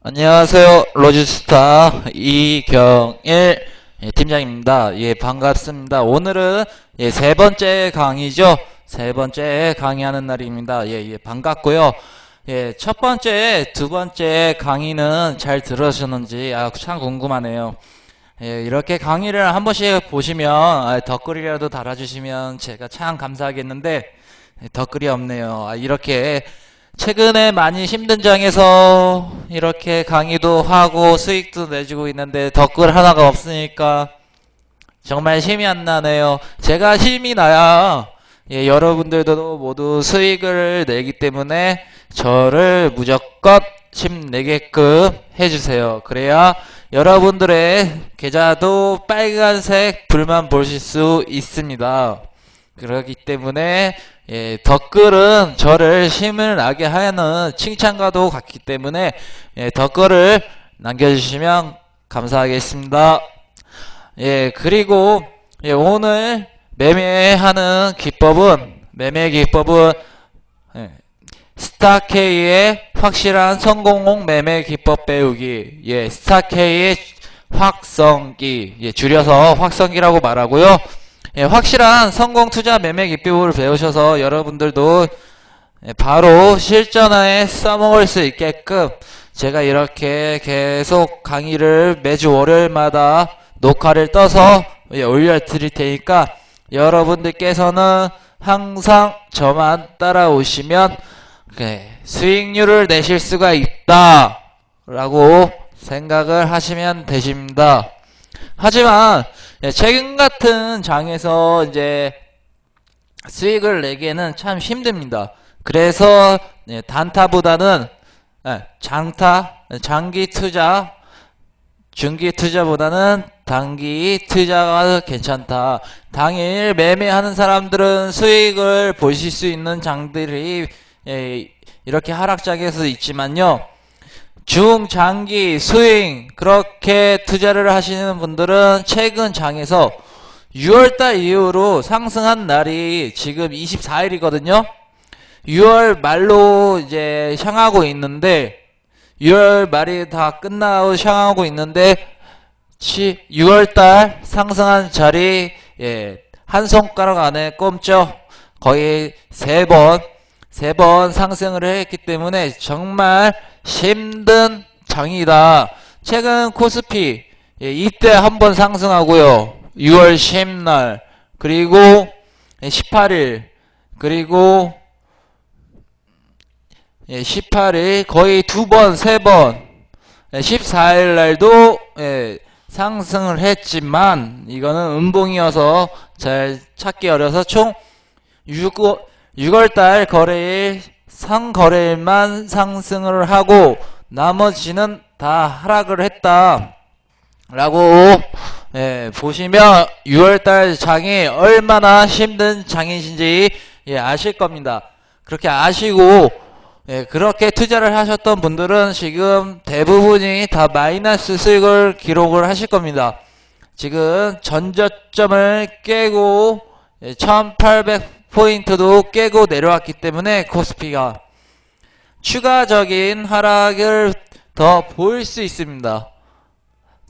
안녕하세요. 로지스타 이경일 팀장입니다. 예, 반갑습니다. 오늘은 세 번째 강의죠. 세 번째 강의하는 날입니다. 반갑고요. 첫 번째, 두 번째 강의는 잘 들으셨는지 참 궁금하네요. 이렇게 강의를 한 번씩 보시면 댓글이라도 달아주시면 제가 참 감사하겠는데 댓글이 없네요. 이렇게 최근에 많이 힘든 장에서 이렇게 강의도 하고 수익도 내주고 있는데 댓글 하나가 없으니까 정말 힘이 안 나네요. 제가 힘이 나야 여러분들도 모두 수익을 내기 때문에 저를 무조건 힘내게끔 해주세요. 그래야 여러분들의 계좌도 빨간색 불만 보실 수 있습니다. 그렇기 때문에 댓글은 저를 힘을 나게 하는 칭찬과도 같기 때문에 댓글을 남겨주시면 감사하겠습니다. 그리고 오늘 매매 기법은 스타K의 확실한 성공 매매 기법 배우기. 스타K의 확성기. 줄여서 확성기라고 말하고요. 확실한 성공 투자 매매 기법을 배우셔서 여러분들도 바로 실전에 써먹을 수 있게끔 제가 이렇게 계속 강의를 매주 월요일마다 녹화를 떠서 올려드릴 테니까 여러분들께서는 항상 저만 따라오시면 수익률을 내실 수가 있다 라고 생각을 하시면 되십니다. 하지만 최근 같은 장에서 이제 수익을 내기에는 참 힘듭니다. 그래서 단타보다는 장기 투자, 중기 투자보다는 단기 투자가 괜찮다. 당일 매매하는 사람들은 수익을 보실 수 있는 장들이 이렇게 하락장에서 있지만요. 중장기 스윙 그렇게 투자를 하시는 분들은 최근 장에서 6월달 이후로 상승한 날이 지금 24일이거든요. 6월 말로 이제 향하고 있는데 6월 말이 다 끝나고 향하고 있는데 6월달 상승한 자리 한 손가락 안에 꼽죠. 거의 세 번 상승을 했기 때문에 정말 힘든 장이다. 최근 코스피 이때 한번 상승하고요. 6월 10날 그리고 18일 그리고 18일 거의 두 번, 세 번 14일 날도 상승을 했지만 이거는 음봉이어서 잘 찾기 어려서 총 6월달 거래일 상거래일만 상승을 하고 나머지는 다 하락을 했다 라고 보시면 6월달 장이 얼마나 힘든 장이신지 아실 겁니다. 그렇게 아시고 그렇게 투자를 하셨던 분들은 지금 대부분이 다 마이너스 수익을 기록을 하실 겁니다. 지금 전저점을 깨고 1800포인트도 깨고 내려왔기 때문에 코스피가 추가적인 하락을 더 보일 수 있습니다.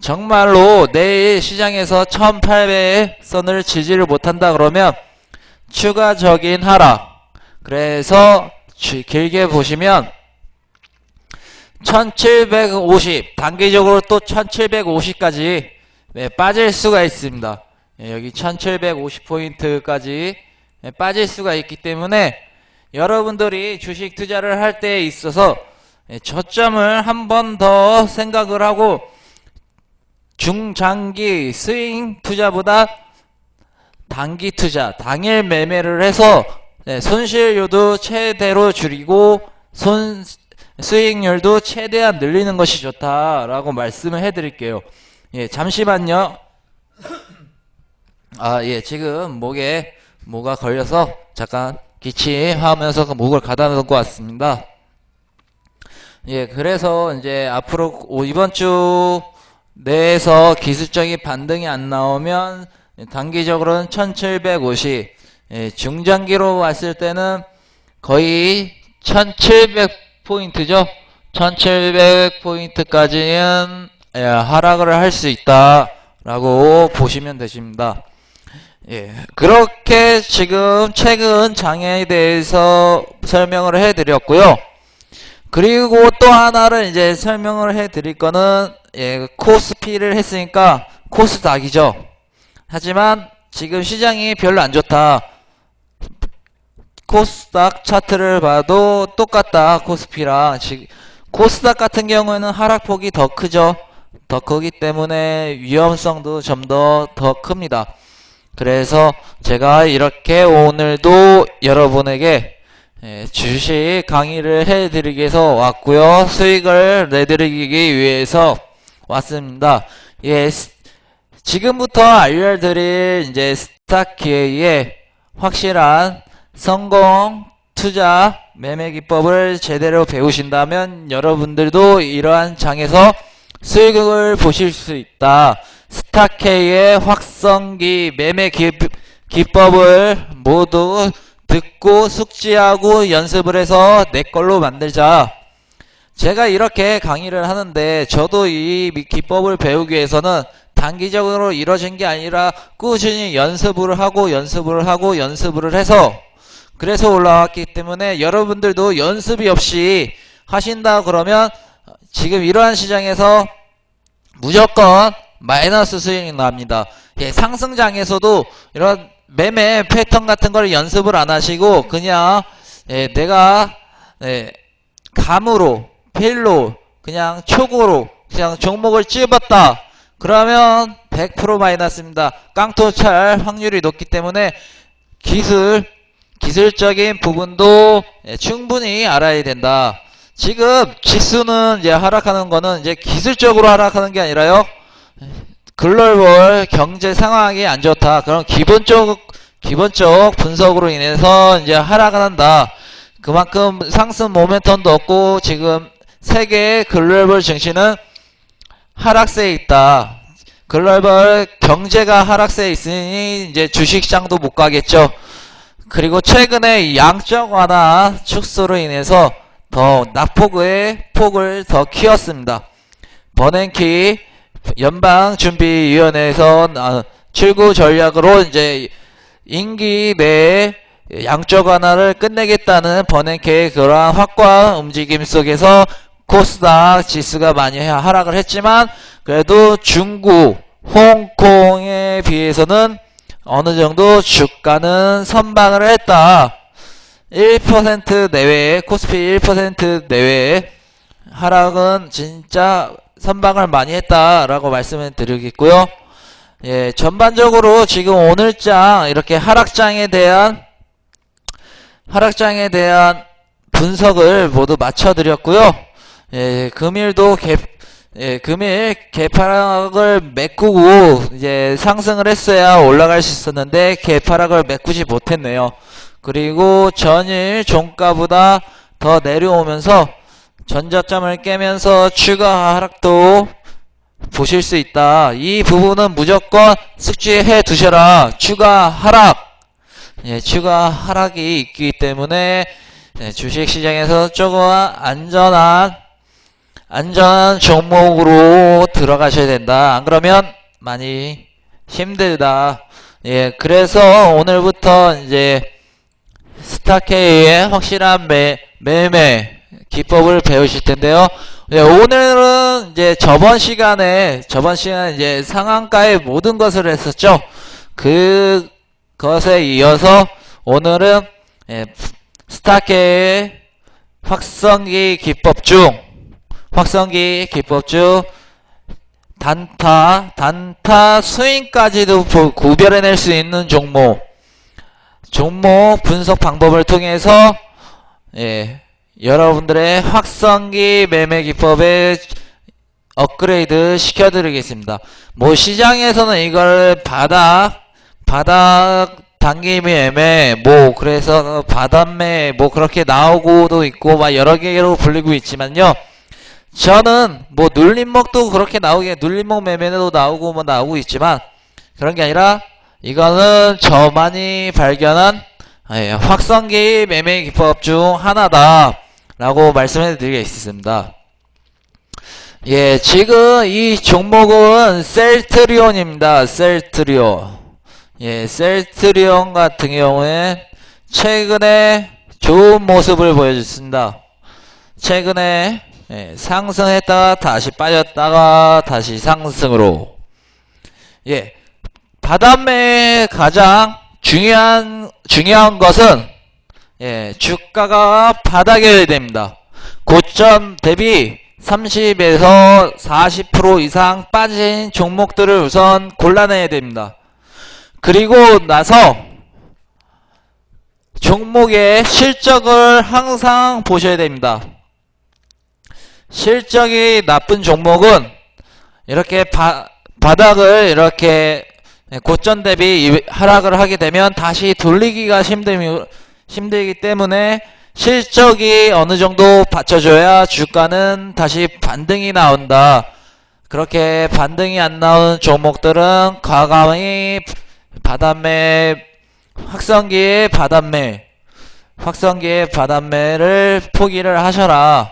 정말로 내일 시장에서 1800선을 지지를 못한다 그러면 추가적인 하락, 그래서 길게 보시면 1750 단기적으로 또 1750까지 빠질 수가 있습니다. 여기 1750포인트까지 빠질 수가 있기 때문에 여러분들이 주식 투자를 할 때에 있어서 저점을 한 번 더 생각을 하고 중장기 스윙 투자보다 단기 투자, 당일 매매를 해서 손실률도 최대로 줄이고 수익률도 최대한 늘리는 것이 좋다라고 말씀을 해드릴게요. 잠시만요. 지금 목에 뭐가 걸려서 잠깐 기침하면서 목을 가다 놓고 왔습니다. 그래서 이제 앞으로 이번 주 내에서 기술적인 반등이 안 나오면 단기적으로는 1750, 중장기로 왔을 때는 거의 1700포인트죠. 1700포인트까지는 하락을 할 수 있다라고 보시면 되십니다. 예, 그렇게 지금 최근 장애에 대해서 설명을 해드렸고요. 그리고 또 하나를 이제 설명을 해드릴 거는 코스피를 했으니까 코스닥이죠. 하지만 지금 시장이 별로 안 좋다. 코스닥 차트를 봐도 똑같다. 코스피랑 코스닥 같은 경우에는 하락폭이 더 크죠. 더 크기 때문에 위험성도 좀 더 큽니다. 그래서 제가 이렇게 오늘도 여러분에게 주식 강의를 해드리기 위해서 왔고요. 수익을 내드리기 위해서 왔습니다. 지금부터 알려드릴 이제 스탁기회의 확실한 성공 투자 매매 기법을 제대로 배우신다면 여러분들도 이러한 장에서 수익을 보실 수 있다. 스탁K의 확성기 매매 기법을 모두 듣고 숙지하고 연습을 해서 내 걸로 만들자. 제가 이렇게 강의를 하는데 저도 이 기법을 배우기 위해서는 단기적으로 이루어진 게 아니라 꾸준히 연습을 하고 연습을 해서 그래서 올라왔기 때문에 여러분들도 연습이 없이 하신다 그러면 지금 이러한 시장에서 무조건 마이너스 수익이 납니다. 상승장에서도 이런 매매 패턴 같은 걸 연습을 안 하시고 그냥 내가 감으로 필로 그냥 촉으로 그냥 종목을 찝었다 그러면 100% 마이너스입니다. 깡통찰 확률이 높기 때문에 기술적인 부분도 충분히 알아야 된다. 지금 지수는 이제 하락하는 거는 이제 기술적으로 하락하는 게 아니라요. 글로벌 경제 상황이 안 좋다. 그럼 기본적 분석으로 인해서 이제 하락을 한다. 그만큼 상승 모멘텀도 없고 지금 세계 글로벌 증시는 하락세에 있다. 글로벌 경제가 하락세에 있으니 이제 주식시장도 못 가겠죠. 그리고 최근에 양적 완화 축소로 인해서 더 낙폭의 폭을 더 키웠습니다. 버냉키 연방준비위원회에서 출구 전략으로 이제 임기 내에 양적 완화를 끝내겠다는 버냉키의 그러한 확고한 움직임 속에서 코스닥 지수가 많이 하락을 했지만 그래도 중국, 홍콩에 비해서는 어느 정도 주가는 선방을 했다. 1% 내외에 코스피 1% 내외에 하락은 진짜 선방을 많이 했다라고 말씀을 드리겠고요. 전반적으로 지금 오늘장 이렇게 하락장에 대한 분석을 모두 맞춰드렸고요. 금일도 금일 개파락을 메꾸고 이제 상승을 했어야 올라갈 수 있었는데 개파락을 메꾸지 못했네요. 그리고 전일 종가보다 더 내려오면서 전저점을 깨면서 추가 하락도 보실 수 있다. 이 부분은 무조건 숙지해 두셔라. 추가 하락이 있기 때문에 주식시장에서 조금 안전한 종목으로 들어가셔야 된다. 안 그러면 많이 힘들다. 그래서 오늘부터 이제 스탁K의 확실한 매매 기법을 배우실 텐데요. 오늘은 이제 저번 시간에 이제 상한가의 모든 것을 했었죠. 그것에 이어서 오늘은 스탁K의 확성기 기법 중 단타 스윙까지도 구별해낼 수 있는 종목 분석 방법을 통해서 여러분들의 확성기 매매 기법에 업그레이드 시켜드리겠습니다. 뭐 시장에서는 이걸 바닥 단기 매매 그래서 바닥매 그렇게 나오고도 있고 막 여러 개로 불리고 있지만요. 저는 눌림목도 그렇게 눌림목 매매도 나오고 나오고 있지만 그런 게 아니라 이거는 저만이 발견한 확성기 매매 기법 중 하나다 라고 말씀해 드리겠습니다. 예, 지금 이 종목은 셀트리온입니다. 셀트리온. 예, 셀트리온 같은 경우에 최근에 좋은 모습을 보여줬습니다. 최근에 상승했다가 다시 빠졌다가 다시 상승으로. 예, 바닥매의 가장 중요한 것은 주가가 바닥이어야 됩니다. 고점 대비 30에서 40% 이상 빠진 종목들을 우선 골라내야 됩니다. 그리고 나서 종목의 실적을 항상 보셔야 됩니다. 실적이 나쁜 종목은 이렇게 바닥을 이렇게 고점 대비 하락을 하게 되면 다시 돌리기가 힘들기 때문에 실적이 어느 정도 받쳐줘야 주가는 다시 반등이 나온다. 그렇게 반등이 안 나오는 종목들은 과감히 바닥매, 확성기의 바닥매를 포기를 하셔라.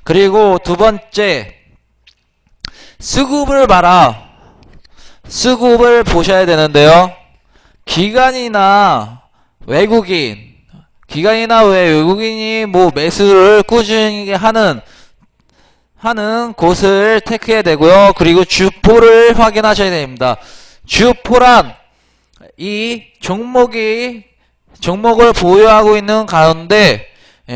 그리고 두 번째, 수급을 봐라. 수급을 보셔야 되는데요. 기관이나 외국인이 뭐 매수를 꾸준히 하는 곳을 택해야 되고요. 그리고 주포를 확인하셔야 됩니다. 주포란 이 종목을 보유하고 있는 가운데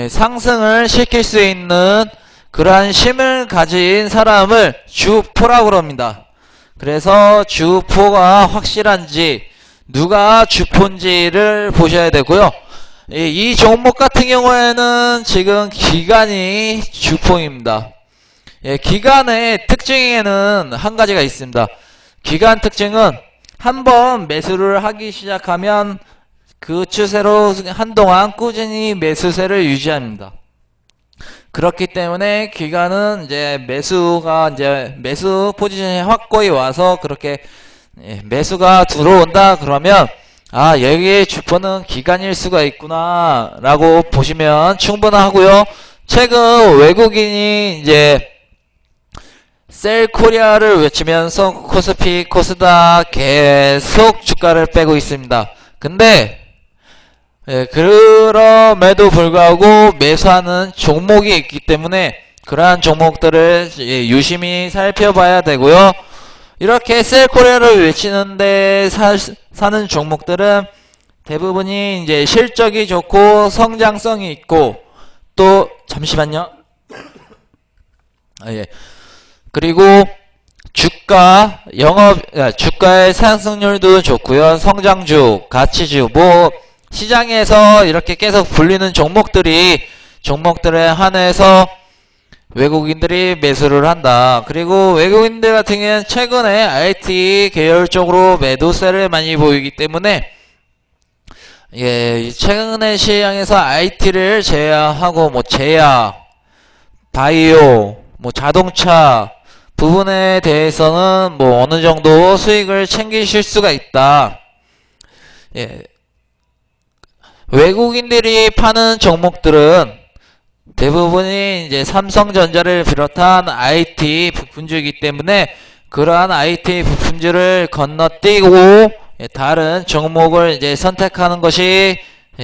상승을 시킬 수 있는 그러한 힘을 가진 사람을 주포라고 합니다. 그래서 주포가 확실한지 누가 주포인지를 보셔야 되고요. 이 종목 같은 경우에는 지금 기간이 주포입니다. 기간의 특징에는 한 가지가 있습니다. 기간 특징은 한번 매수를 하기 시작하면 그 추세로 한동안 꾸준히 매수세를 유지합니다. 그렇기 때문에 기간은 매수 포지션이 확고히 와서 그렇게 매수가 들어온다 그러면 여기에 주포는 기간일 수가 있구나 라고 보시면 충분하고요. 최근 외국인이 셀코리아를 외치면서 코스피, 코스닥 계속 주가를 빼고 있습니다. 근데 그럼에도 불구하고 매수하는 종목이 있기 때문에 그러한 종목들을 유심히 살펴봐야 되고요. 이렇게 셀코리아를 외치는데 사는 종목들은 대부분이 실적이 좋고 성장성이 있고 또 잠시만요. 그리고 주가의 상승률도 좋고요. 성장주, 가치주, 시장에서 이렇게 계속 불리는 종목들에 한해서 외국인들이 매수를 한다. 그리고 외국인들 같은 경우는 최근에 IT 계열 쪽으로 매도세를 많이 보이기 때문에 최근에 시장에서 IT를 제외하고 바이오, 자동차 부분에 대해서는 어느 정도 수익을 챙기실 수가 있다. 외국인들이 파는 종목들은 대부분이 삼성전자를 비롯한 IT 부품주이기 때문에 그러한 IT 부품주를 건너뛰고 다른 종목을 선택하는 것이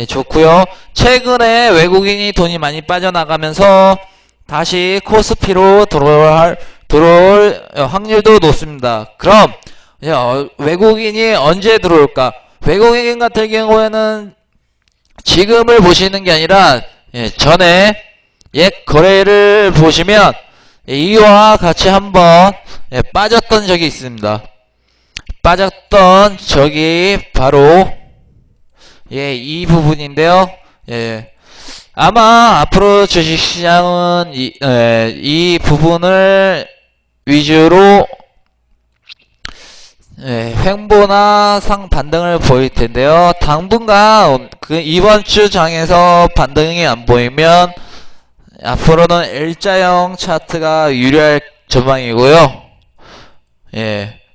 좋고요. 최근에 외국인이 돈이 많이 빠져나가면서 다시 코스피로 들어올 확률도 높습니다. 그럼 외국인이 언제 들어올까? 외국인 같은 경우에는 지금을 보시는 게 아니라 전에 옛 거래를 보시면 이와 같이 한번 빠졌던 적이 있습니다. 빠졌던 적이 바로 이 부분인데요. 아마 앞으로 주식시장은 이 부분을 위주로 횡보나 상반등을 보일 텐데요. 당분간 이번 주 장에서 반등이 안 보이면 앞으로는 L자형 차트가 유리할 전망이고요.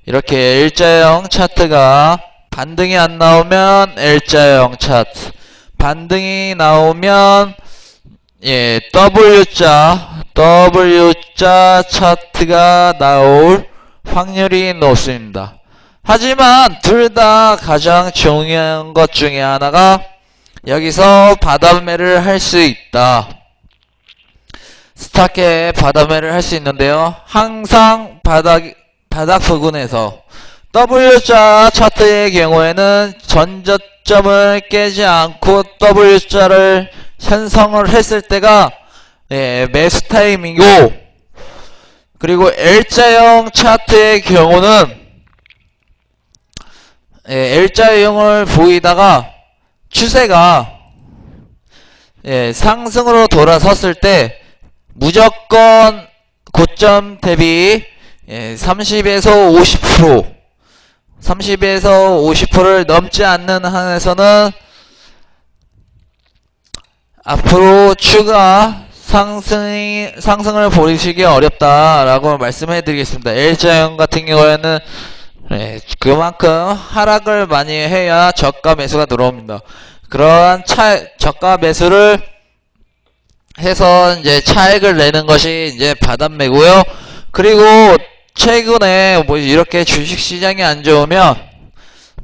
이렇게 L자형 차트가 반등이 안 나오면 L자형 차트, 반등이 나오면 W자 차트가 나올 확률이 높습니다. 하지만 둘 다 가장 중요한 것 중에 하나가 여기서 바닥매를 할 수 있다. 스타켓 바닥매를 할 수 있는데요. 항상 바닥 부근에서 W자 차트의 경우에는 전저점을 깨지 않고 W자를 형성을 했을 때가 매수 타임이고, 그리고 L자형 차트의 경우는 L자형을 보이다가 추세가 상승으로 돌아섰을 때 무조건 고점 대비 30에서 50%를 넘지 않는 한에서는 앞으로 추가 상승을 보이시기 어렵다라고 말씀해 드리겠습니다. L자형 같은 경우에는 그만큼 하락을 많이 해야 저가 매수가 들어옵니다. 그러한 저가 매수를 해서 이제 차익을 내는 것이 이제 바닥매고요. 그리고 최근에 뭐 이렇게 주식시장이 안 좋으면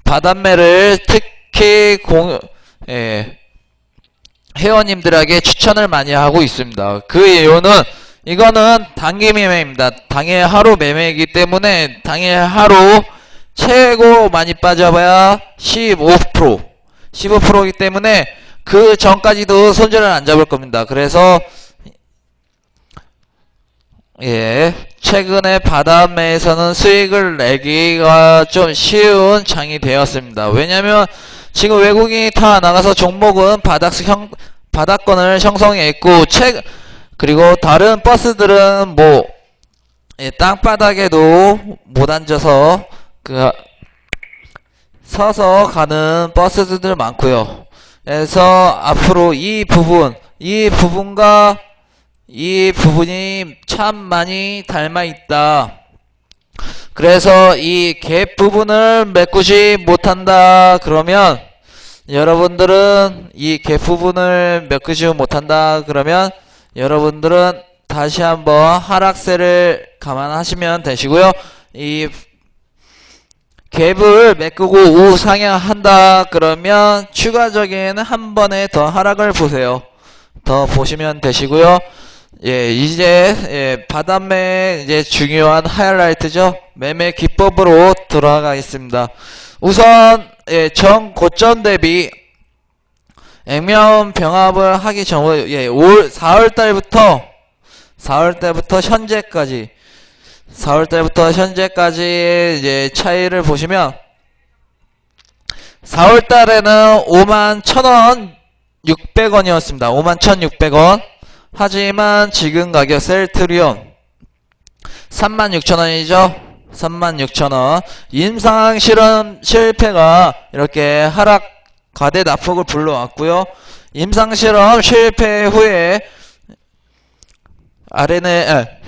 바닥매를 특히 회원님들에게 추천을 많이 하고 있습니다. 그 이유는 이거는 단기 매매입니다. 당일 하루 매매이기 때문에 당일 하루 최고 많이 빠져봐야 15%이기 때문에 그 전까지도 손절을 안 잡을 겁니다. 그래서 최근에 바닥매에서는 수익을 내기가 좀 쉬운 장이 되었습니다. 왜냐면 지금 외국인이 다 나가서 종목은 바닥권을 형성했고, 그리고 다른 버스들은 뭐 땅바닥에도 못 앉아서 서서 가는 버스들 많고요. 그래서 앞으로 이 부분과 이 부분이 참 많이 닮아 있다. 그래서 이 갭 부분을 메꾸지 못한다 그러면 여러분들은 다시 한번 하락세를 감안하시면 되시고요. 이 갭을 메꾸고 우상향한다 그러면 추가적인 한 번에 더 하락을 보시면 되시고요. 이제 바닥매 이제 중요한 하이라이트죠. 매매 기법으로 들어가겠습니다. 우선 전 고점 대비 액면 병합을 하기 전에 올 4월달부터 현재까지 이제 차이를 보시면 4월달에는 51,600원이었습니다. 51,600원. 하지만 지금 가격 셀트리온 36,000원이죠. 36,000원. 임상 실험 실패가 이렇게 하락 과대 낙폭을 불러왔고요. 임상 실험 실패 후에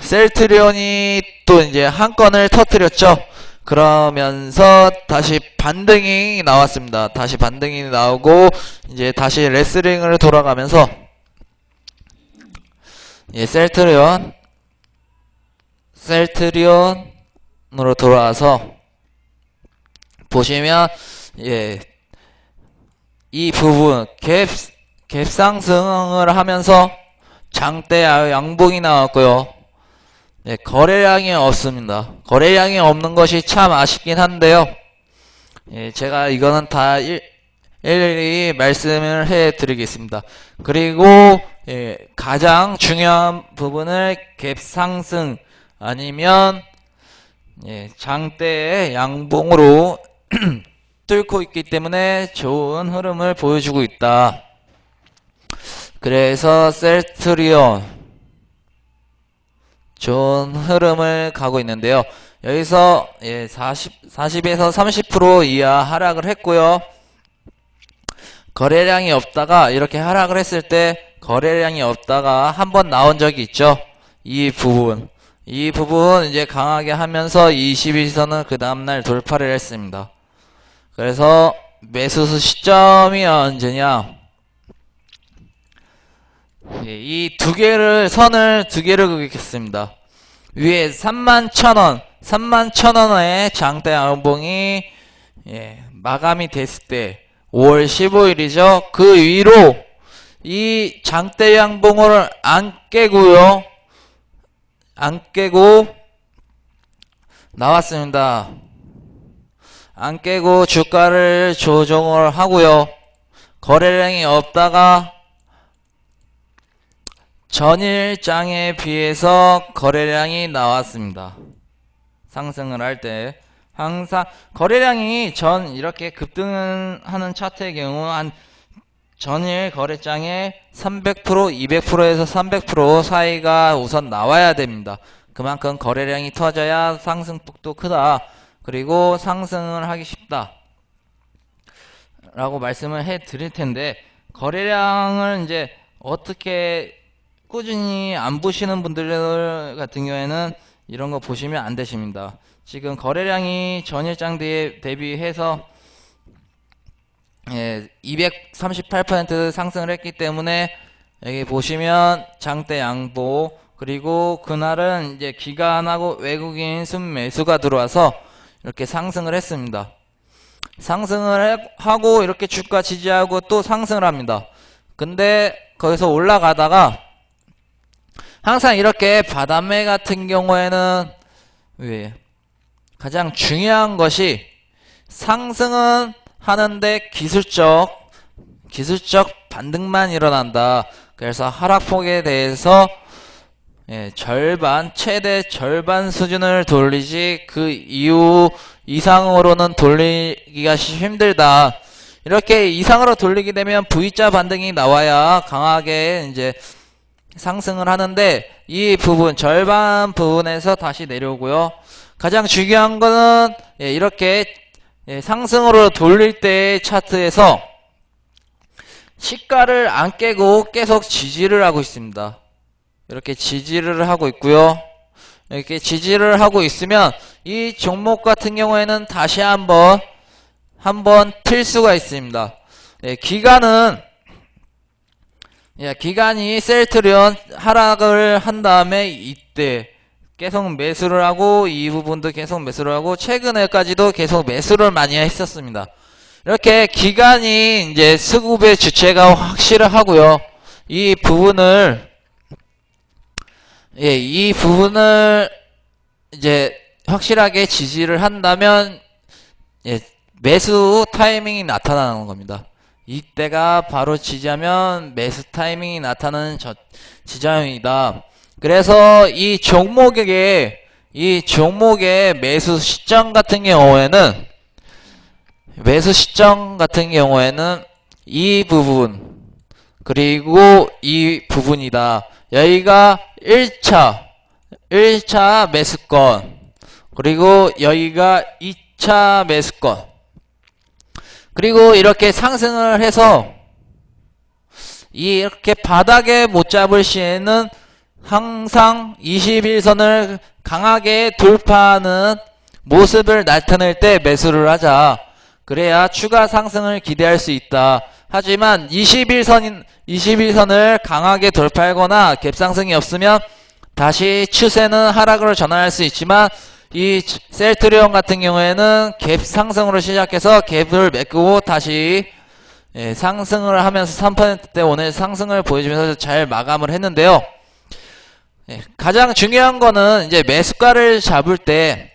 셀트리온이 또 이제 한 건을 터뜨렸죠. 그러면서 다시 반등이 나왔습니다. 다시 반등이 나오고 이제 다시 레슬링을 돌아가면서 셀트리온으로 돌아와서 보시면 이 부분 갭 상승을 하면서 장대 양봉이 나왔고요. 거래량이 없습니다. 거래량이 없는 것이 참 아쉽긴 한데요. 제가 이거는 다 일일이 말씀을 해 드리겠습니다. 그리고 가장 중요한 부분을 갭 상승 아니면 장대의 양봉으로 뚫고 있기 때문에 좋은 흐름을 보여주고 있다. 그래서 셀트리온 좋은 흐름을 가고 있는데요. 여기서 40에서 30% 이하 하락을 했고요. 거래량이 없다가 이렇게 하락을 했을 때 거래량이 없다가 한번 나온 적이 있죠. 이 부분 이제 강하게 하면서 22선은 그 다음날 돌파를 했습니다. 그래서 매수 시점이 언제냐, 예, 이 두 개를 선을 두 개를 그리겠습니다. 위에 31,000원, 31,000원의 장대 양봉이 마감이 됐을 때 5월 15일이죠. 그 위로 이 장대 양봉을 안 깨고요. 안 깨고 나왔습니다. 안 깨고 주가를 조정을 하고요. 거래량이 없다가 전일장에 비해서 거래량이 나왔습니다. 상승을 할 때 항상 거래량이 이렇게 급등하는 차트의 경우 한 전일 거래장에 300%, 200%에서 300% 사이가 우선 나와야 됩니다. 그만큼 거래량이 터져야 상승폭도 크다. 그리고 상승을 하기 쉽다. 라고 말씀을 해 드릴 텐데, 거래량을 이제 어떻게 꾸준히 안 보시는 분들 같은 경우에는 이런 거 보시면 안 되십니다. 지금 거래량이 전일장 대비해서 238% 상승을 했기 때문에 여기 보시면 장대 양보, 그리고 그날은 이제 기관하고 외국인 순매수가 들어와서 이렇게 상승을 했습니다. 상승을 하고 이렇게 주가 지지하고 또 상승을 합니다. 근데 거기서 올라가다가 항상 이렇게 바다매 같은 경우에는 가장 중요한 것이 상승은 하는데 기술적 반등만 일어난다. 그래서 하락폭에 대해서 최대 절반 수준을 돌리지 그 이후 이상으로는 돌리기가 힘들다. 이렇게 이상으로 돌리게 되면 V자 반등이 나와야 강하게 이제 상승을 하는데, 이 부분 절반 부분에서 다시 내려오고요. 가장 중요한 거는 이렇게 상승으로 돌릴 때 차트에서 시가를 안 깨고 계속 지지를 하고 있습니다. 이렇게 지지를 하고 있고요. 이렇게 지지를 하고 있으면 이 종목 같은 경우에는 다시 한번 틀 수가 있습니다. 기간이 셀트리온 하락을 한 다음에 이때 계속 매수를 하고, 이 부분도 계속 매수를 하고, 최근에까지도 계속 매수를 많이 했었습니다. 이렇게 기간이 이제 수급의 주체가 확실하고요. 이 부분을 이제 확실하게 지지를 한다면 매수 타이밍이 나타나는 겁니다. 이때가 바로 지지하면 매수 타이밍이 나타나는 지점이다. 그래서 이 종목의 매수 시점 같은 경우에는 이 부분 그리고 이 부분이다. 여기가 1차 매수권, 그리고 여기가 2차 매수권, 그리고 이렇게 상승을 해서 이렇게 바닥에 못 잡을 시에는 항상 21선을 강하게 돌파하는 모습을 나타낼 때 매수를 하자. 그래야 추가 상승을 기대할 수 있다. 하지만 21선을 강하게 돌파하거나 갭상승이 없으면 다시 추세는 하락으로 전환할 수 있지만, 이 셀트리온 같은 경우에는 갭 상승으로 시작해서 갭을 메꾸고 다시 상승을 하면서 3%대 오늘 상승을 보여주면서 잘 마감을 했는데요. 가장 중요한 거는 이제 매수가를 잡을 때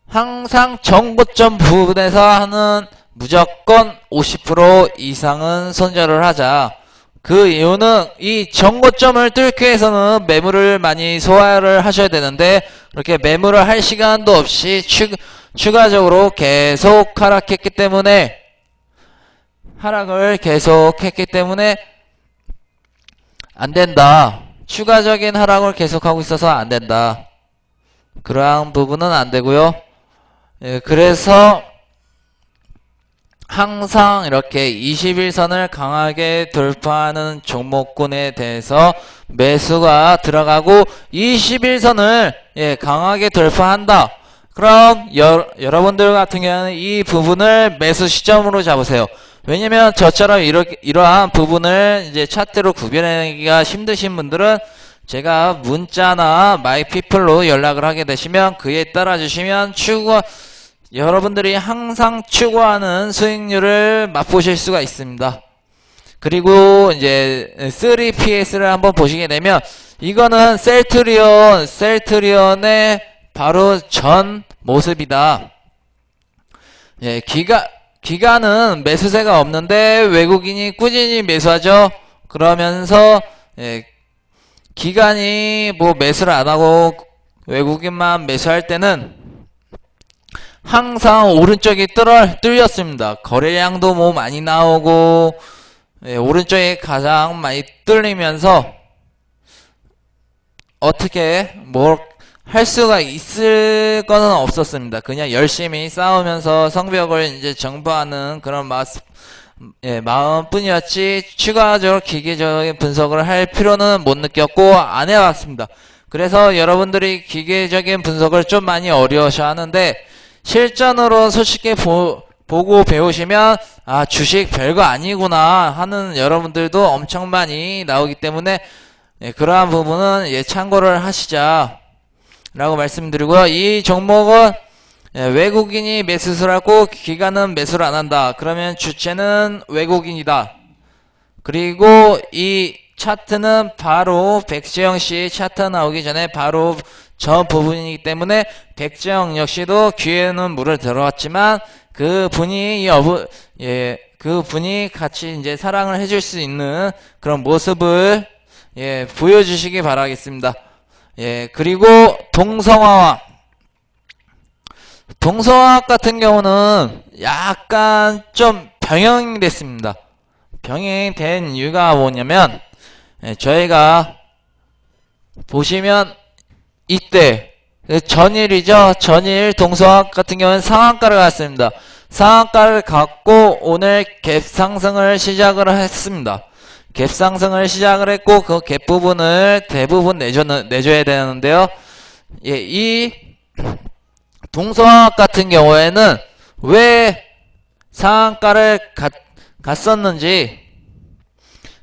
항상 정고점 부분에서 하는 무조건 50% 이상은 손절을 하자. 그 이유는 이 정고점을 뚫기 위해서는 매물을 많이 소화를 하셔야 되는데, 그렇게 매물을 할 시간도 없이 추가적으로 계속 하락을 계속했기 때문에 안 된다. 추가적인 하락을 계속하고 있어서 안 된다. 그러한 부분은 안 되고요. 그래서 항상 이렇게 21선을 강하게 돌파하는 종목군에 대해서 매수가 들어가고, 21선을 강하게 돌파한다. 그럼 여러분들 같은 경우는 이 부분을 매수 시점으로 잡으세요. 왜냐면 저처럼 이러한 부분을 이제 차트로 구별하기가 힘드신 분들은 제가 문자나 마이피플로 연락을 하게 되시면 그에 따라 주시면 여러분들이 항상 추구하는 수익률을 맛보실 수가 있습니다. 그리고 이제 3PS를 한번 보시게 되면 이거는 셀트리온의 바로 전 모습이다. 예, 기간은 매수세가 없는데 외국인이 꾸준히 매수하죠. 그러면서 예, 기간이 뭐 매수를 안 하고 외국인만 매수할 때는 항상 오른쪽이 뚫렸습니다. 거래량도 뭐 많이 나오고 예, 오른쪽이 가장 많이 뚫리면서 어떻게 뭘 할 수가 있을 거는 없었습니다. 그냥 열심히 싸우면서 성벽을 이제 정보하는 그런 마음뿐이었지 추가적으로 기계적인 분석을 할 필요는 못 느꼈고 안 해왔습니다. 그래서 여러분들이 기계적인 분석을 좀 많이 어려워서 하는데 실전으로 솔직히 보고 배우시면 아 주식 별거 아니구나 하는 여러분들도 엄청 많이 나오기 때문에 예, 그러한 부분은 예, 참고를 하시자 라고 말씀드리고요. 이 종목은 예, 외국인이 매수를 하고 기관은 매수를 안 한다. 그러면 주체는 외국인이다. 그리고 이 차트는 바로 백지영씨 차트 나오기 전에 바로 저 부분이기 때문에 백지영 역시도 귀에는 물을 들어왔지만 그 분이 그 분이 같이 이제 사랑을 해줄 수 있는 그런 모습을 예, 보여주시기 바라겠습니다. 예, 그리고 동성화학 같은 경우는 약간 좀 병행이 됐습니다. 병행이 된 이유가 뭐냐면 예, 저희가 보시면 이때 전일이죠. 전일 동성화학 같은 경우는 상한가를 갔습니다. 상한가를 갖고 오늘 갭 상승을 시작을 했습니다. 갭 상승을 시작을 했고 그 갭 부분을 대부분 내줘야 되는데요. 예, 이 동성화학 같은 경우에는 왜 상한가를 갔었는지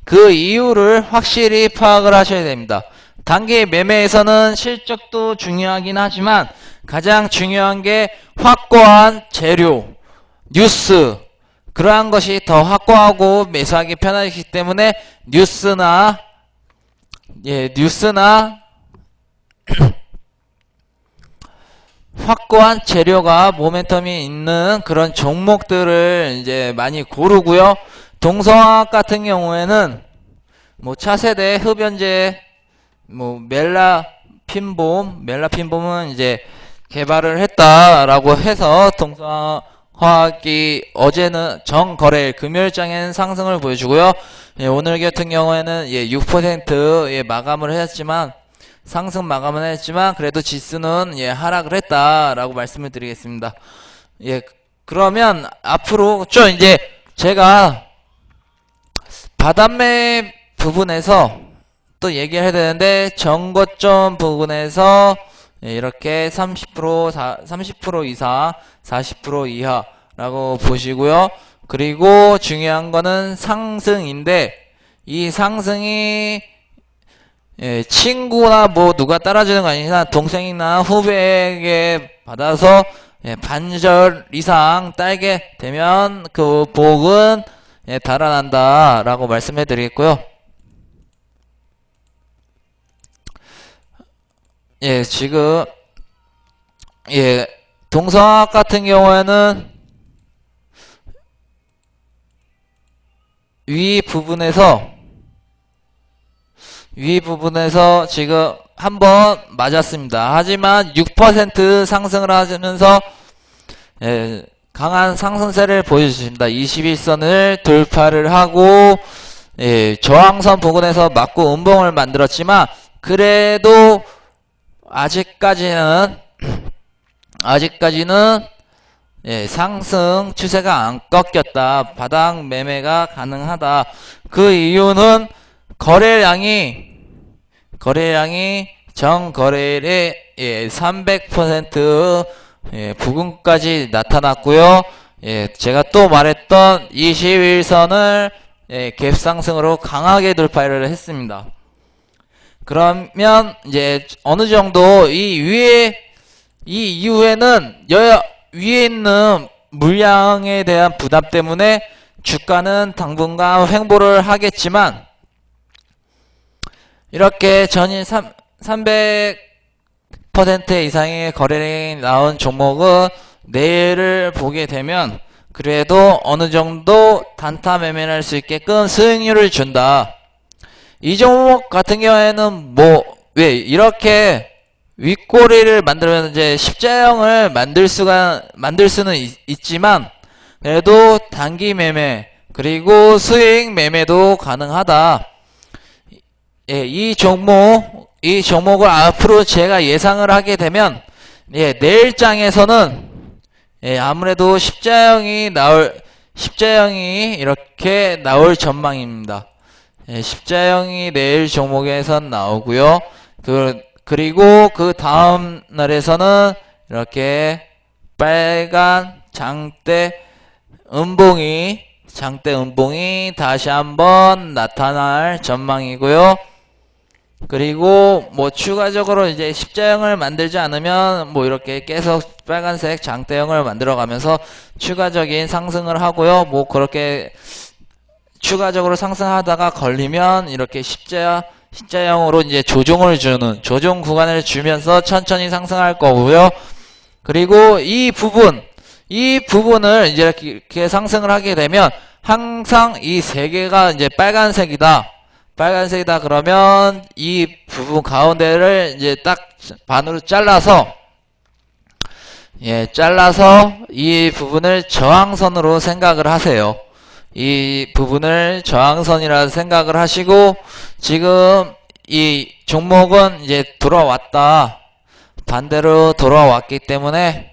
그 이유를 확실히 파악을 하셔야 됩니다. 단기 매매에서는 실적도 중요하긴 하지만 가장 중요한 게 확고한 재료, 뉴스 그러한 것이 더 확고하고 매수하기 편하기 때문에 뉴스나 확고한 재료가 모멘텀이 있는 그런 종목들을 이제 많이 고르고요. 동성화학 같은 경우에는 뭐 차세대 흡연제 뭐 멜라핀봄은 이제 개발을 했다라고 해서 동성화학이 어제는 정거래일 금요일장에는 상승을 보여주고요. 예, 오늘 같은 경우에는 예, 6% 예, 마감을 했지만 상승 마감은 했지만 그래도 지수는 예, 하락을 했다라고 말씀을 드리겠습니다. 예, 그러면 앞으로 좀 이제 제가 바닥매 부분에서 또 얘기를 해야 되는데 정고점 부분에서 예, 이렇게 30% 이상 40% 이하라고 보시고요. 그리고 중요한 거는 상승인데 이 상승이 예, 친구나 뭐 누가 따라주는 거 아니라 동생이나 후배에게 받아서 예, 반절 이상 딸게 되면 그 복은 예, 달아난다 라고 말씀해 드리겠고요. 예, 지금 예, 동성화학 같은 경우에는 위 부분에서 지금 한번 맞았습니다. 하지만 6% 상승을 하면서 예, 강한 상승세를 보여주십니다. 21선을 돌파를 하고 예, 저항선 부근에서 맞고 음봉을 만들었지만 그래도 아직까지는 예, 상승 추세가 안 꺾였다. 바닥 매매가 가능하다. 그 이유는 거래량이 정거래일에 예, 300% 예, 부근까지 나타났고요. 제가 또 말했던 21선을 갭 상승으로 강하게 돌파를 했습니다. 그러면 이제 어느 정도 이 이후에는 위에 있는 물량에 대한 부담 때문에 주가는 당분간 횡보를 하겠지만, 이렇게 전일 300% 이상의 거래량이 나온 종목은 내일을 보게 되면 그래도 어느 정도 단타 매매를 할 수 있게끔 수익률을 준다. 이 종목 같은 경우에는 왜 이렇게 윗꼬리를 만들면 이제 십자형을 만들 수는 있지만 그래도 단기 매매 그리고 수익 매매도 가능하다. 이 종목을 앞으로 제가 예상을 하게 되면 내일장에서는 아무래도 십자형이 이렇게 나올 전망입니다. 십자형이 내일 종목에선 나오고요. 그리고 그 다음 날에서는 이렇게 빨간 장대 음봉이 다시 한번 나타날 전망이고요. 그리고 추가적으로 이제 십자형을 만들지 않으면 이렇게 계속 빨간색 장대형을 만들어 가면서 추가적인 상승을 하고요. 그렇게 추가적으로 상승하다가 걸리면 이렇게 십자형으로 이제 조정 구간을 주면서 천천히 상승할 거고요. 그리고 이 부분을 이제 이렇게 상승을 하게 되면 항상 이 세 개가 이제 빨간색이다. 그러면 이 부분 가운데를 이제 딱 반으로 잘라서 이 부분을 저항선으로 생각을 하세요. 이 부분을 저항선이라 생각을 하시고, 지금 이 종목은 이제 반대로 돌아왔기 때문에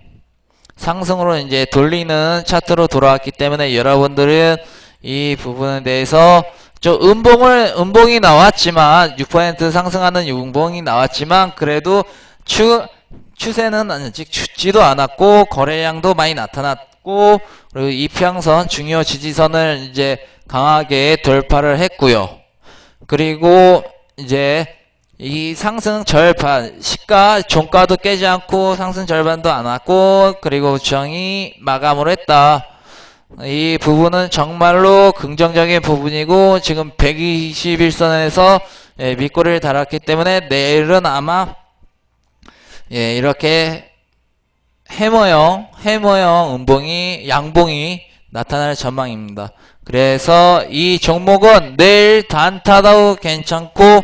상승으로 이제 돌리는 차트로 돌아왔기 때문에 여러분들은 이 부분에 대해서 좀 음봉이 나왔지만 6% 상승하는 음봉이 나왔지만 그래도 추세는 아직 죽지도 않았고 거래량도 많이 나타났고, 그리고 이평선 중요 지지선을 이제 강하게 돌파를 했고요. 그리고 이제 이 상승 절반 종가도 깨지 않고 상승 절반도 안 왔고, 그리고 주장이 마감을 했다. 이 부분은 정말로 긍정적인 부분이고, 지금 121선에서 밑꼬리를 달았기 때문에 내일은 아마 이렇게 해머형 양봉이 나타날 전망입니다. 그래서 이 종목은 내일 단타도 괜찮고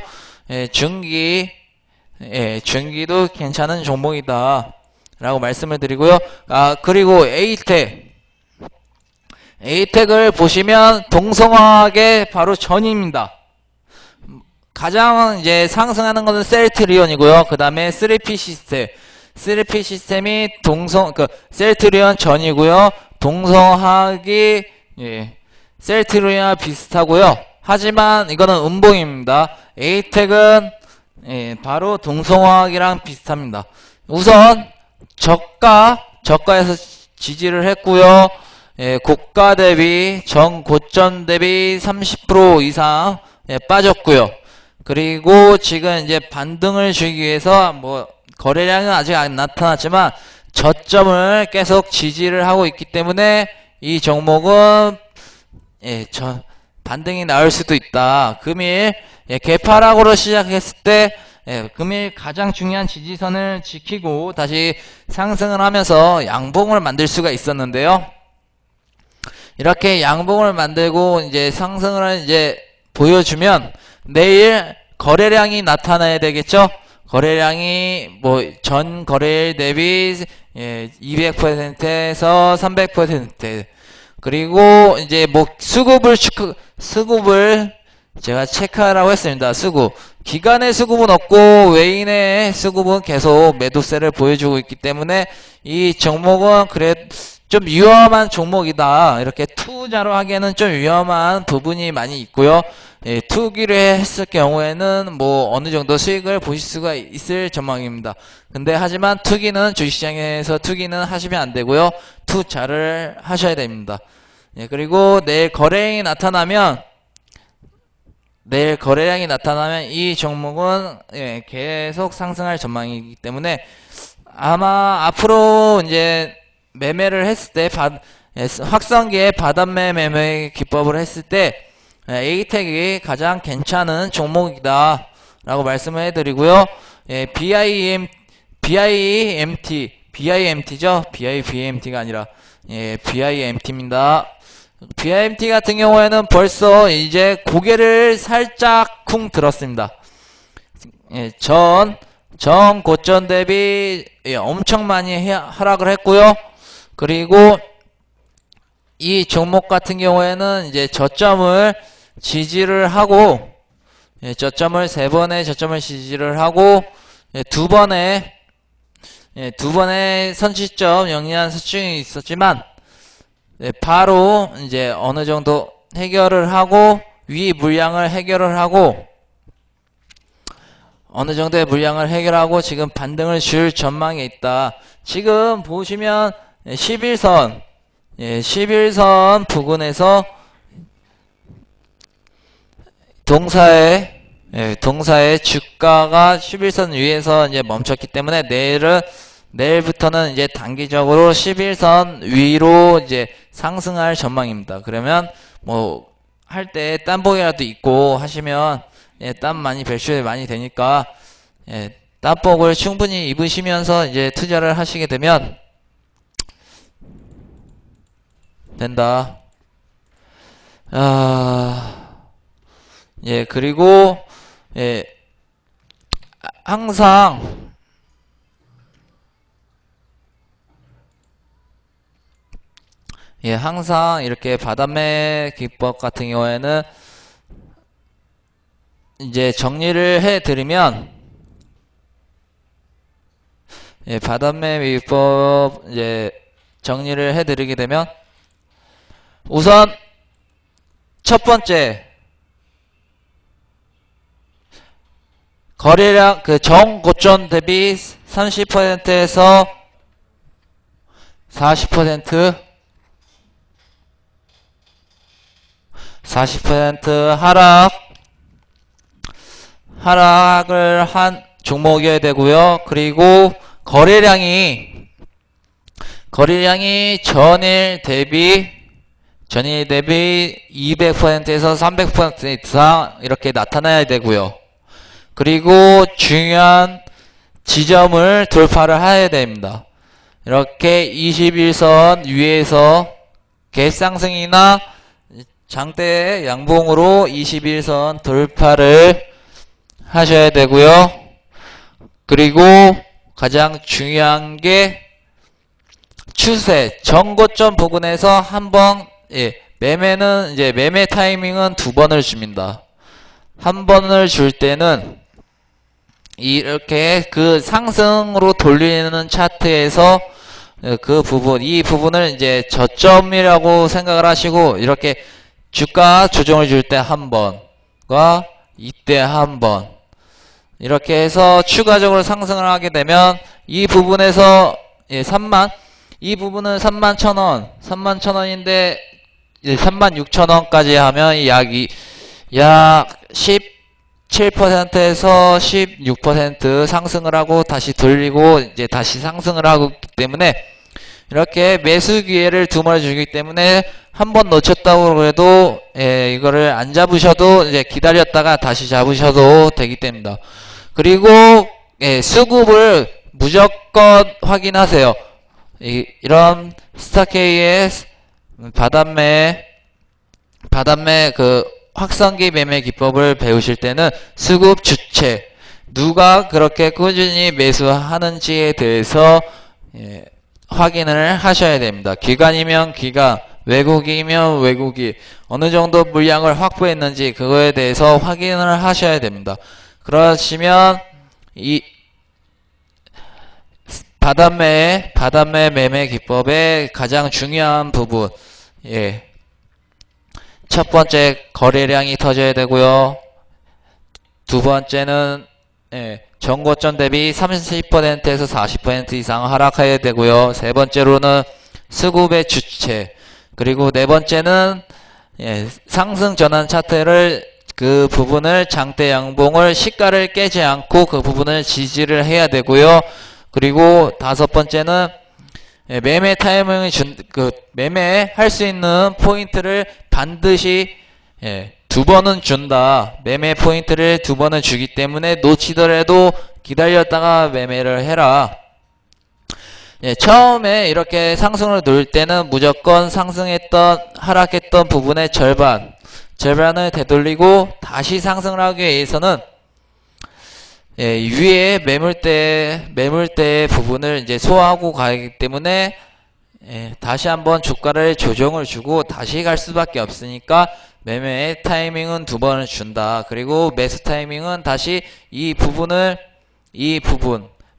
중기도 괜찮은 종목이다 라고 말씀을 드리고요. 그리고 에이텍을 보시면 동성화학의 바로 전입니다. 가장 이제 상승하는 것은 셀트리온이고요. 그 다음에 3P 시스템이 셀트리온 전이고요. 동성화학이 셀트리온과 비슷하고요. 하지만 이거는 음봉입니다. 에이텍은 바로 동성화학이랑 비슷합니다. 우선 저가에서 지지를 했고요. 고가 대비 전고점 대비 30% 이상 빠졌고요. 그리고 지금 이제 반등을 주기 위해서 거래량은 아직 안 나타났지만 저점을 계속 지지를 하고 있기 때문에 이 종목은 반등이 나올 수도 있다. 금일 개파락으로 시작했을 때 금일 가장 중요한 지지선을 지키고 다시 상승을 하면서 양봉을 만들 수가 있었는데요. 이렇게 양봉을 만들고 이제 상승을 이제 보여주면 내일 거래량이 나타나야 되겠죠. 거래량이 전 거래일 대비 200%에서 300%, 그리고 이제 수급을 제가 체크하라고 했습니다. 기관의 수급은 없고 외인의 수급은 계속 매도세를 보여주고 있기 때문에 이 종목은 그래 좀 위험한 종목이다. 이렇게 투자로 하기에는 좀 위험한 부분이 많이 있고요. 예, 투기를 했을 경우에는 뭐 어느 정도 수익을 보실 수가 있을 전망입니다. 근데 하지만 투기는 주식시장에서 투기는 하시면 안 되고요. 투자를 하셔야 됩니다. 예, 그리고 내일 거래량이 나타나면 이 종목은 예, 계속 상승할 전망이기 때문에 아마 앞으로 이제 매매를 했을 때 확성기에 바닥매 매매 기법을 했을 때 에이텍이 가장 괜찮은 종목이다 라고 말씀을 해드리고요. 예, BIMT죠. BIBMT가 아니라 예, BIMT입니다. BIMT 같은 경우에는 벌써 이제 고개를 살짝 쿵 들었습니다. 예, 전 고점 대비 예, 엄청 많이 하락을 했고요. 그리고 이 종목 같은 경우에는 이제 저점을 지지를 하고 예, 저점을 3번의 저점을 지지를 하고 예, 두 번의 선시점 영리한 수축이 있었지만 예, 바로 이제 어느 정도 해결을 하고 위 물량을 해결을 하고 어느 정도의 물량을 해결하고 지금 반등을 줄 전망에 있다. 지금 보시면 11선 11선 부근에서 동사의 주가가 11선 위에서 이제 멈췄기 때문에 내일부터는 이제 단기적으로 11선 위로 이제 상승할 전망입니다. 그러면 뭐 할 때 땀복이라도 입고 하시면 예, 땀 많이 배출이 많이 되니까 예, 땀복을 충분히 입으시면서 이제 투자를 하시게 되면 된다. 예, 그리고 예, 항상 이렇게 바닥매 기법 같은 경우에는 이제 정리를 해드리면 예, 바닥매 기법 이제 정리를 해드리게 되면 우선 첫 번째 거래량 정고점 대비 30%에서 40% 하락을 한 종목이어야 되고요. 그리고 거래량이 전일 대비 200%에서 300% 이상 이렇게 나타나야 되고요. 그리고 중요한 지점을 돌파를 해야 됩니다. 이렇게 21선 위에서 갭상승이나 장대 양봉으로 21선 돌파를 하셔야 되고요. 그리고 가장 중요한 게 추세 정고점 부근에서 한번 매매는 이제 매매 타이밍은 2번을 줍니다. 한 번을 줄 때는 이렇게 그 상승으로 돌리는 차트에서 이 부분을 이제 저점이라고 생각을 하시고 이렇게 주가 조정을 줄 때 한 번과 이때 한 번 이렇게 해서 추가적으로 상승을 하게 되면 이 부분에서 이 부분은 31,000원 31,000원인데 36,000원까지 하면 약 17%에서 16% 상승을 하고 다시 돌리고 이제 다시 상승을 하고 있기 때문에 이렇게 매수 기회를 2번 주기 때문에 한 번 놓쳤다고 해도 이거를 안 잡으셔도 이제 기다렸다가 다시 잡으셔도 되기 때문입니다. 그리고 수급을 무조건 확인하세요. 이런 스타K의 바닥매 확성기 매매 기법을 배우실 때는 수급 주체 누가 그렇게 꾸준히 매수하는지에 대해서 확인을 하셔야 됩니다. 기관이면 기관, 외국이면 외국이 어느 정도 물량을 확보했는지 그거에 대해서 확인을 하셔야 됩니다. 그러시면 이 바단매 매매 기법의 가장 중요한 부분, 예. 첫 번째, 거래량이 터져야 되고요. 두 번째는, 예, 전고점 대비 30%에서 40% 이상 하락해야 되고요. 세 번째로는 수급의 주체. 그리고 네 번째는, 예, 상승 전환 차트를 그 부분을 장대 양봉을 시가를 깨지 않고 그 부분을 지지를 해야 되고요. 그리고 다섯 번째는 매매 타이밍을 매매할 수 있는 포인트를 반드시 두 번은 준다. 매매 포인트를 두 번은 주기 때문에 놓치더라도 기다렸다가 매매를 해라. 처음에 이렇게 상승을 놓을 때는 무조건 하락했던 부분의 절반을 되돌리고 다시 상승을 하기 위해서는 위에 매물대 부분을 이제 소화하고 가기 때문에 다시 한번 주가를 조정을 주고 다시 갈 수밖에 없으니까 매매 타이밍은 두 번을 준다. 그리고 매수 타이밍은 다시 이 부분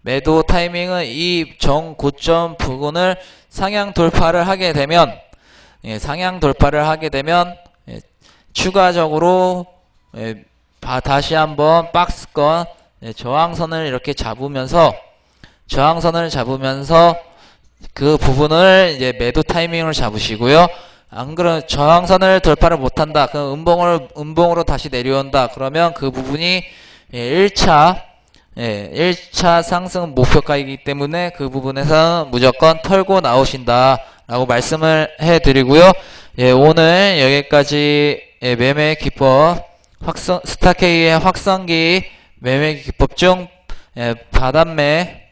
매도 타이밍은 이 정고점 부분을 상향 돌파를 하게 되면 추가적으로 다시 한번 박스권 저항선을 이렇게 잡으면서 그 부분을 이제 매도 타이밍을 잡으시고요. 안 그러면 저항선을 돌파를 못한다. 그럼 음봉으로 다시 내려온다. 그러면 그 부분이 1차 상승 목표가이기 때문에 그 부분에서 무조건 털고 나오신다 라고 말씀을 해드리고요. 오늘 여기까지 매매 기법 스타K의 확성기 매매 기법 중 바단매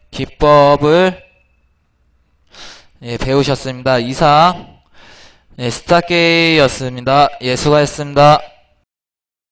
기법을 배우셨습니다. 이상 스타K였습니다. 수고하셨습니다.